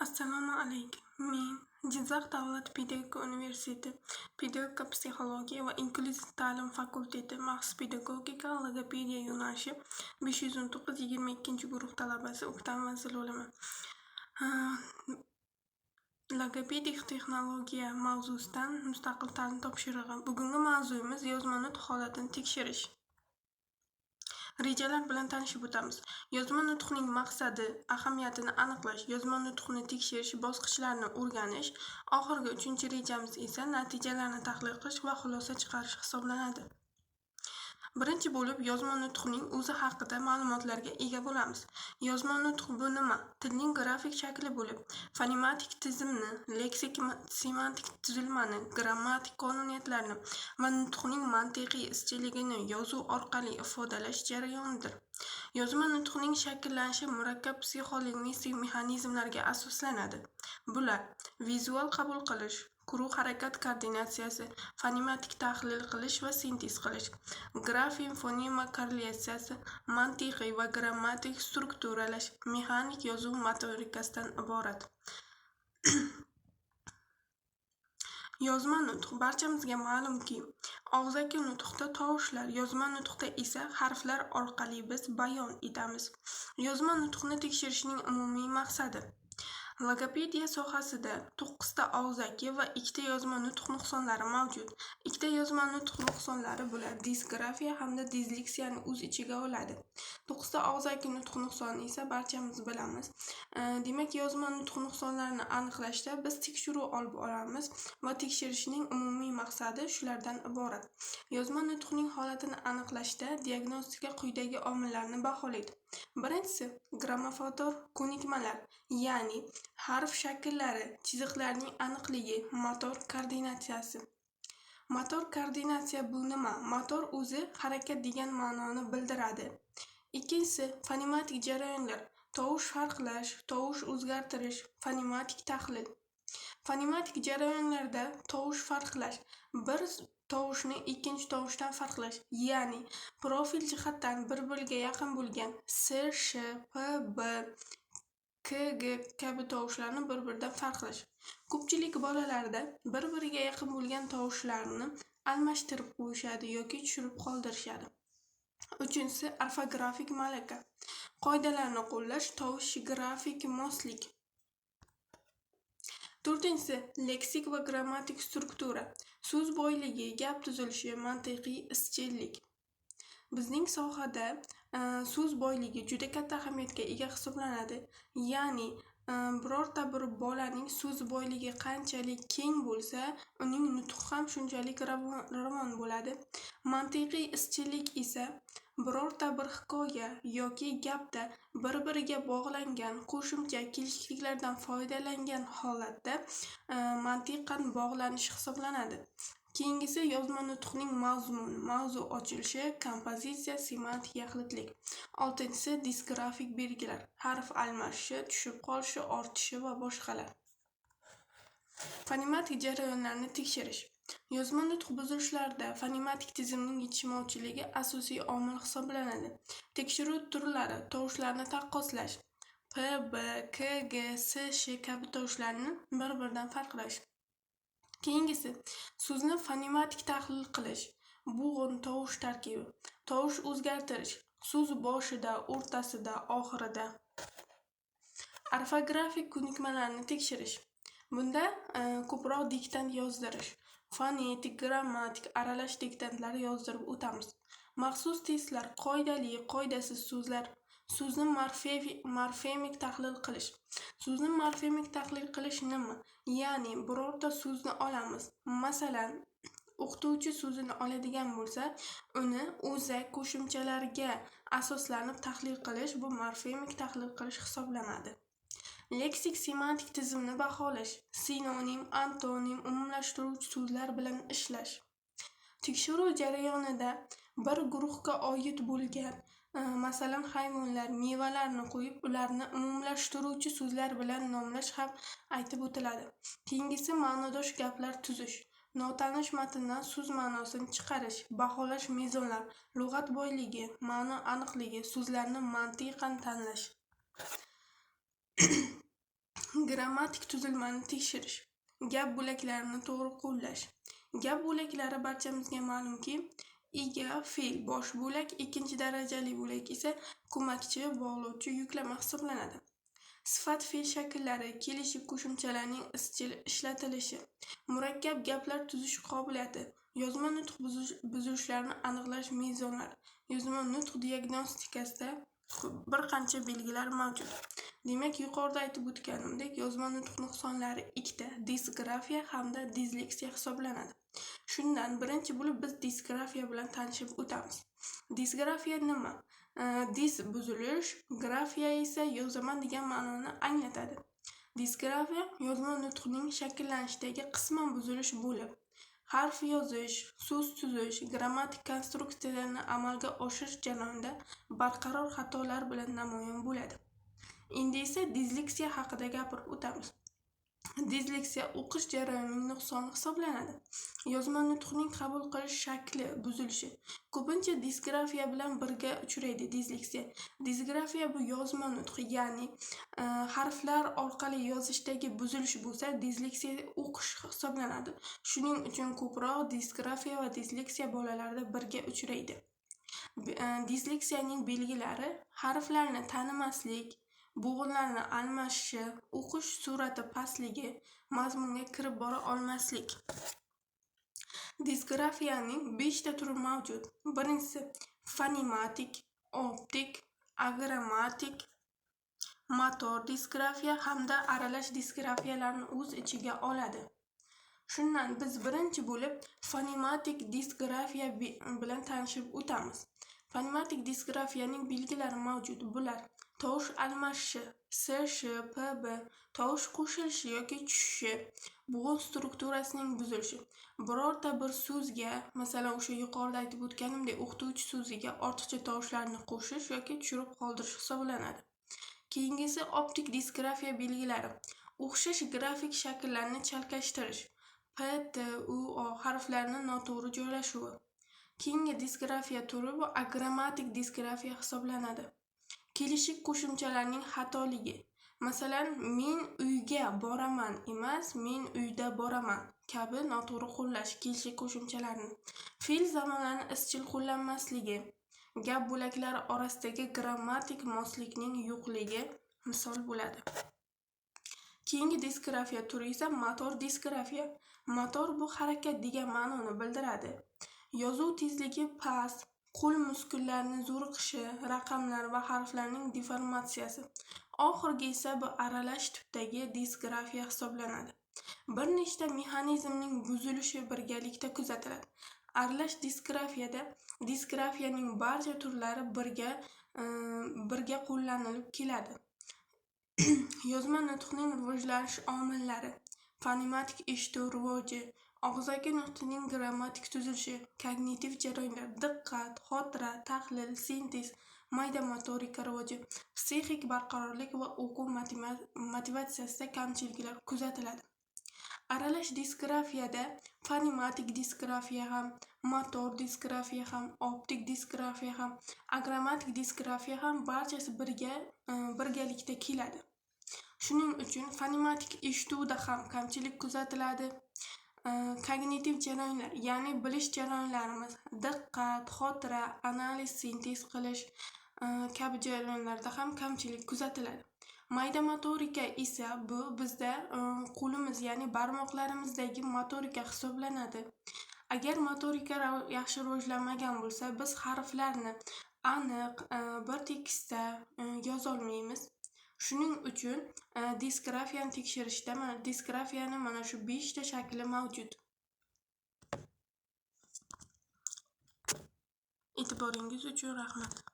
Assalomu alaykum. Men Jizzax davlat pedagogika universiteti pedagogika psixologiya va inklyuziv ta'lim fakulteti maxsus pedagogika logopediya yo'nalishi 519-22 guruh talabasi O'ktam Zilo'liman. Logopedik texnologiya mavzusidan mustaqil ta'lim topshirig'i. Bugungi mavzuyimiz yozma nutq holatini tekshirish. Rejalar bilan tanishib o'tamiz. Yozma nutqning maqsadi, ahamiyatini aniqlash, yozma nutqni tekshirish bosqichlarini o'rganish, oxirgi 3-rejamiz esa natijalarni tahlil qilish va xulosa chiqarish hisoblanadi. Birinchi bo'lib yozma nutqning o'zi haqida ma'lumotlarga ega bo'lamiz. Yozma nutq bu nima? Tilning grafik shakli bo'lib, fonematik tizimni, leksik-semantik tuzilmani, grammatik qonuniyatlarni va nutqning mantiqiy izchilligini yozuv orqali ifodalash jarayonidir. Yozma nutqning shakllanishi murakkab psixolingvistik mexanizmlarga asoslanadi. Bular: vizual qabul qilish, quruq harakat koordinatsiyasi, fonematik tahlil qilish va sintez qilish, grafem-fonema korrelyatsiyasi, mantiqiy va grammatik strukturalash, mexanik yozuv motorikasidan iborat. Yozma nutq barchamizga ma'lumki, og'zaki nutqda tovushlar, yozma nutqda esa harflar orqali biz bayon etamiz. Yozma nutqni tekshirishning umumiy maqsadi: logopediya sohasida 9 ta og'zaki va 2 ta yozma nutq nuqsonlari mavjud. 2 ta yozma nutq nuqsonlari bular disgrafiya hamda disleksiyani o'z ichiga oladi. 9 ta og'zaki nutq nuqsoni esa barchamiz bilamiz. Demak, yozma nutq nuqsonlarini aniqlashda biz tekshiruv olib boramiz va tekshirishning umumiy maqsadi shulardan iborat. Yozma nutqning holatini aniqlashda diagnostika quyidagi omillarni baholaydi. Birinchisi, grammafotor ko'nikmalar, ya'ni harf shakllari, chiziqlarning aniqligi, motor koordinatsiyasi. Motor koordinatsiya bu nima? Motor o'zi harakat degan ma'noni bildiradi. Ikkinchisi, fonematik jarayonlar, tovush farqlash, tovush o'zgartirish, fonematik tahlil. Fonematik jarayonlarda tovush farqlash, bir tovushni ikkinchi tovushdan farqlash, ya'ni profil jihatdan bir-biriga yaqin bo'lgan s, sh, p, b, k, g kabi tovushlarni bir-biridan farqlash. Ko'pchilik bolalarda bir-biriga yaqin bo'lgan tovushlarni almashtirib qo'yishadi yoki tushirib qoldirishadi. Uchinchisi, orfografik malaka. Qoidalarni qo'llash, tovush grafik moslik. To'rtinchisi, leksik va grammatik struktura. So'z boyligi, gap tuzilishi, mantiqiy izchillik. Bizning sohada so'z boyligi juda katta ahamiyatga ega hisoblanadi. Ya'ni birorta bir bolaning so'z boyligi qanchalik keng bo'lsa, uning nutqi ham shunchalik ravon bo'ladi. Mantiqiy izchillik esa birorta bir hikoya yoki gapda bir-biriga bog'langan qo'shimcha kelishliklardan foydalangan holatda mantiqan bog'lanish hisoblanadi. Keyingisi yozma nutqning mazmuni, mavzu ochilishi, kompozitsiya, semantik yaxlitlik. Oltinchisi, disgrafik belgilar, harf almashishi, tushib qolishi, ortishi va boshqalar. Fonematik jarayonlarni tekshirish. Yozma nutq buzilishlarida fonematik tizimning yetishmovchiligi asosiy omil hisoblanadi. Tekshiruv turlari: tovushlarni taqqoslash, p, b, k, g, s, sh kabi tovushlarni bir-biridan farqlash. Keyingisi, so'zni fonematik tahlil qilish, bo'g'in tovush tarkibi, tovush o'zgartirish, so'z boshida, o'rtasida, oxirida. Orfografik ko'nikmalarni tekshirish. Bunda ko'proq diktant yozdirish, fonetik, grammatik, aralash diktantlar yozdirib o'tamiz. Maxsus testlar: qoidali, qoidasiz so'zlar, so'zni morfemik tahlil qilish. So'zni morfemik tahlil qilish nima? Ya'ni birorta so'zni olamiz. Masalan, o'qituvchi so'zini oladigan bo'lsa, uni o'zak qo'shimchalarga asoslanib tahlil qilish, bu morfemik tahlil qilish hisoblanadi. Leksik semantik tizimni baholash, sinonim, antonim, umumlashtiruvchi so'zlar bilan ishlash. Tekshiruv jarayonida bir guruhga oid bo'lgan, masalan, hayvonlar, mevalarni qo'yib, ularni umumlashtiruvchi so'zlar bilan nomlash ham aytib o'tiladi. Keyingisi, ma'nodosh gaplar tuzish, notanish matndan so'z ma'nosini chiqarish, baholash mezonlar, lug'at boyligi, ma'no aniqligi, so'zlarni mantiqan tanlash. Grammatik tuzilmani tekshirish. Gap bo'laklarini to'g'ri qo'llash. Gap bo'laklari barchamizga ma'lumki, ega, fe'l, bosh bo'lak, ikkinchi darajali bo'lak esa ko'makchi, bog'lovchi, yuklama hisoblanadi. Sifat fe'l shakllari, kelishib qo'shimchalarning izchil ishlatilishi, murakkab gaplar tuzish qobiliyati, yozma nutq buzilishlarini aniqlash mezonlari. Yozma nutq diagnostikasida bir qancha belgilar mavjud. Demak, yuqorida aytib o'tganimdek, yozma nutq nuqsonlari ikkita, disgrafiya hamda disleksiya hisoblanadi. Shundan birinchi bo'lib biz disgrafiya bilan tanishib o'tamiz. Disgrafiya nima? Dis buzilish, grafiya esa yozaman degan ma'noni anglatadi. Disgrafiya yozma nutqning shakllanishidagi qisman buzilish bo'lib, harf yozish, so'z tuzish, grammatik konstruksiyalarni amalga oshirish jarayonida barqaror xatolar bilan namoyon bo'ladi. Endi esa disleksiya haqida gapirib o'tamiz. Disleksiya o'qish jarayonining nuqsoni hisoblanadi. Yozma nutqning qabul qilish shakli buzilishi. Ko'pincha disgrafiya bilan birga uchraydi disleksiya. Disgrafiya bu yozma nutq, ya'ni harflar orqali yozishdagi buzilish bo'lsa, disleksiya o'qish hisoblanadi. Shuning uchun ko'proq disgrafiya va disleksiya bolalarda birga uchraydi. Disleksiyaning belgilari: harflarni tanimaslik, bo'g'inlarni almashishi, o'qish sur'ati pastligi, mazmunga kirib bora olmaslik. Disgrafiyaning 5 ta turi mavjud. Birinchisi fonematik, optik, agrammatik, motor disgrafiya hamda aralash disgrafiyalarni o'z ichiga oladi. Shundan biz birinchi bo'lib fonematik disgrafiya bilan tanishib o'tamiz. Fonematik disgrafiyaning belgilari mavjud. Bular: tovush almashishi, sh, pb, tovush qo'shilishi yoki tushishi, bo'g'in strukturasining buzilishi. Birorta bir so'zga, masalan, o'sha yuqorida aytib o'tganimdek, o'qituvchi so'ziga ortiqcha tovushlarni qo'shish yoki tushirib qoldirish hisoblanadi. Keyingisi optik disgrafiya belgilari: o'xshash grafik shakllarni chalkashtirish, p, t, u, o harflarni noto'g'ri joylashuvi. Keyingi disgrafiya turi bu agrammatik disgrafiya hisoblanadi. Kelishib qo'shimchalarning xatoligi. Masalan, men uyga boraman emas, men uyda boraman kabi noto'g'ri qo'llash kelishib qo'shimchalarini. Fe'l zamonlarni izchil qo'llanmasligi, gap bo'laklari orasidagi grammatik moslikning yo'qligi misol bo'ladi. Keyingi disgrafiya turi esa motor disgrafiya. Motor bu harakat degan ma'noni bildiradi. Yozuv tezligi past, qo'l muskullarining zo'riqishi, raqamlar va harflarning deformatsiyasi. Oxirgi esa bu aralash tipdagi disgrafiya hisoblanadi. Bir nechta mexanizmning buzilishi birgalikda kuzatiladi. Aralash disgrafiyada disgrafiyaning barcha turlari birga qo'llanilib keladi. Yozma nutqning rivojlanish omillari: fonematik eshituv rivoji, og'zaki nutqning grammatik tuzilishi, kognitiv jarayonlar, diqqat, xotira, tahlil, sintez, mayda motorika rivoji, psixik barqarorlik va o'quv motivatsiyasida kamchiliklar kuzatiladi. Aralash disgrafiyada fonematik disgrafiya ham, motor disgrafiya ham, optik disgrafiya ham, agrammatik disgrafiya ham barchasi birgalikda keladi. Shuning uchun fonematik eshituvda ham kamchilik kuzatiladi. Kognitiv jarayonlar, ya'ni bilish jarayonlarimiz, diqqat, xotira, analiz, sintez qilish kabi jarayonlarda ham kamchilik kuzatiladi. Mayda motorika esa bu bizda qo'limiz, ya'ni barmoqlarimizdagi motorika hisoblanadi. Agar motorika yaxshi rivojlanmagan bo'lsa, biz harflarni aniq bir tekisda yoza olmaymiz. Shuning uchun disgrafiyani tekshirishda disgrafiyani mana shu 5 ta shakli mavjud. E'tiboringiz uchun rahmat.